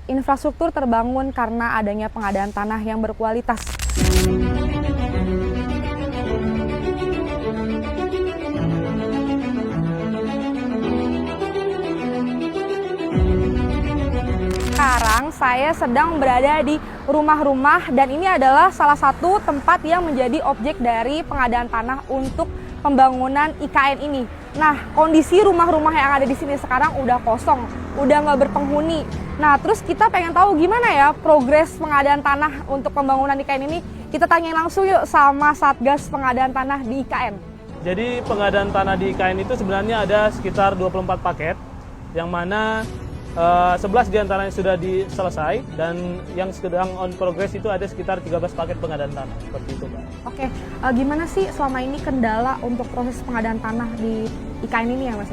infrastruktur terbangun karena adanya pengadaan tanah yang berkualitas. Sekarang saya sedang berada di rumah-rumah dan ini adalah salah satu tempat yang menjadi objek dari pengadaan tanah untuk pembangunan IKN ini. Nah, kondisi rumah-rumah yang ada di sini sekarang udah kosong, udah nggak berpenghuni. Nah, terus kita pengen tahu gimana ya progres pengadaan tanah untuk pembangunan IKN ini. Kita tanya langsung yuk sama Satgas Pengadaan Tanah di IKN. Jadi pengadaan tanah di IKN itu sebenarnya ada sekitar 24 paket, yang mana 11 diantaranya sudah selesai dan yang sedang on progress itu ada sekitar 13 paket pengadaan tanah, seperti itu, Mbak. Oke, gimana sih selama ini kendala untuk proses pengadaan tanah di IKN ini ya, Mas?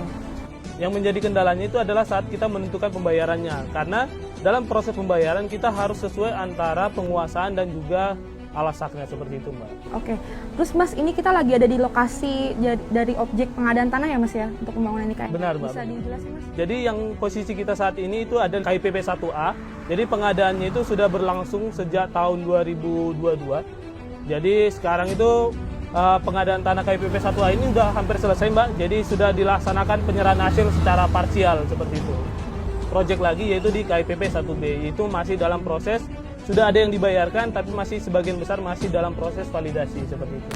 Yang menjadi kendalanya itu adalah saat kita menentukan pembayarannya, karena dalam proses pembayaran kita harus sesuai antara penguasaan dan juga alas haknya, seperti itu, Mbak. Oke, terus Mas, ini kita lagi ada di lokasi dari objek pengadaan tanah ya, Mas ya, untuk pembangunan IKN? Benar, Mbak. Bisa dijelasin, Mas? Jadi yang posisi kita saat ini itu ada KIPP 1A, jadi pengadaannya itu sudah berlangsung sejak tahun 2022. Jadi sekarang itu pengadaan tanah KIPP 1A ini sudah hampir selesai, Mbak, jadi sudah dilaksanakan penyerahan hasil secara parsial, seperti itu. Project lagi yaitu di KIPP 1B, itu masih dalam proses. Sudah ada yang dibayarkan, tapi masih sebagian besar masih dalam proses validasi, seperti itu.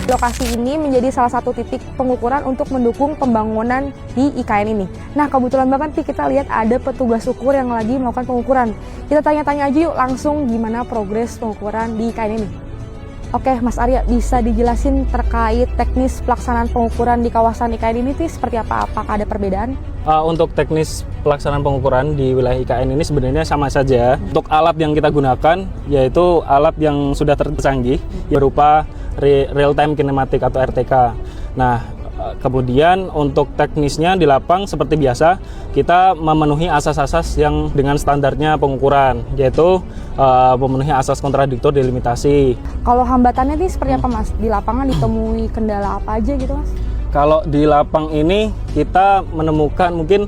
Lokasi ini menjadi salah satu titik pengukuran untuk mendukung pembangunan di IKN ini. Nah, kebetulan banget kita lihat ada petugas ukur yang lagi melakukan pengukuran. Kita tanya-tanya aja yuk langsung gimana progres pengukuran di IKN ini. Oke, Mas Arya, bisa dijelasin terkait teknis pelaksanaan pengukuran di kawasan IKN ini seperti apa? Apakah ada perbedaan? Untuk teknis pelaksanaan pengukuran di wilayah IKN ini sebenarnya sama saja. Untuk alat yang kita gunakan, yaitu alat yang sudah tercanggih, berupa real-time kinematik atau RTK. Nah, kemudian untuk teknisnya di lapang seperti biasa, kita memenuhi asas-asas yang dengan standarnya pengukuran, yaitu memenuhi asas kontradiktor delimitasi. Kalau hambatannya ini seperti apa, Mas? Di lapangan ditemui kendala apa aja gitu, Mas? Kalau di lapang ini kita menemukan mungkin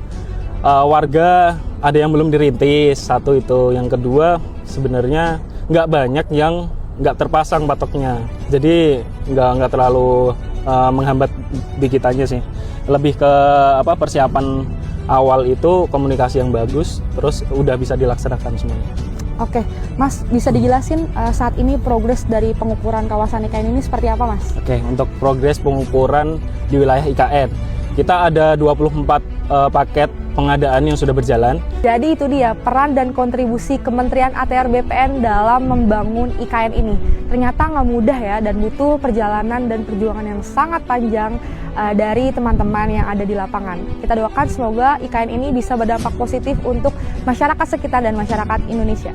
warga ada yang belum dirintis, satu itu. Yang kedua sebenarnya nggak banyak yang nggak terpasang patoknya, jadi nggak terlalu menghambat di kitanya sih. Lebih ke persiapan awal itu komunikasi yang bagus, terus udah bisa dilaksanakan semuanya. Oke, Mas, bisa dijelasin saat ini progres dari pengukuran kawasan IKN ini seperti apa, Mas? Oke, untuk progres pengukuran di wilayah IKN, kita ada 24 paket pengadaan yang sudah berjalan. Jadi itu dia peran dan kontribusi Kementerian ATR BPN dalam membangun IKN ini. Ternyata nggak mudah ya, dan butuh perjalanan dan perjuangan yang sangat panjang dari teman-teman yang ada di lapangan. Kita doakan semoga IKN ini bisa berdampak positif untuk masyarakat sekitar dan masyarakat Indonesia.